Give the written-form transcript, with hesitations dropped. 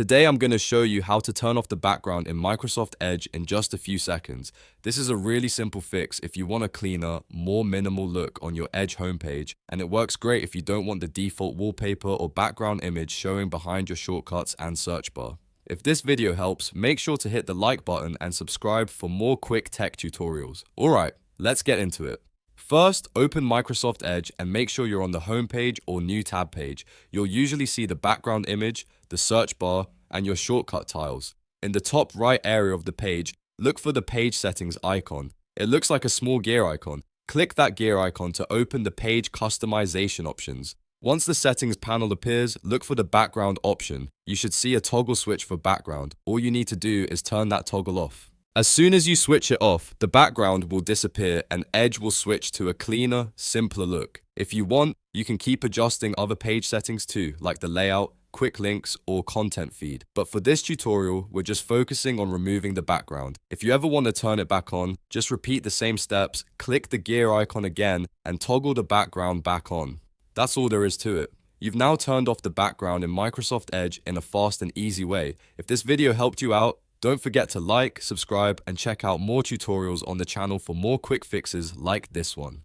Today I'm going to show you how to turn off the background in Microsoft Edge in just a few seconds. This is a really simple fix if you want a cleaner, more minimal look on your Edge homepage, and it works great if you don't want the default wallpaper or background image showing behind your shortcuts and search bar. If this video helps, make sure to hit the like button and subscribe for more quick tech tutorials. Alright, let's get into it. First, open Microsoft Edge and make sure you're on the home page or new tab page. You'll usually see the background image, the search bar, and your shortcut tiles. In the top right area of the page, look for the page settings icon. It looks like a small gear icon. Click that gear icon to open the page customization options. Once the settings panel appears, look for the background option. You should see a toggle switch for background. All you need to do is turn that toggle off. As soon as you switch it off, the background will disappear and Edge will switch to a cleaner, simpler look. If you want, you can keep adjusting other page settings too, like the layout, quick links, or content feed. But for this tutorial, we're just focusing on removing the background. If you ever want to turn it back on, just repeat the same steps, click the gear icon again, and toggle the background back on. That's all there is to it. You've now turned off the background in Microsoft Edge in a fast and easy way. If this video helped you out, don't forget to like, subscribe, and check out more tutorials on the channel for more quick fixes like this one.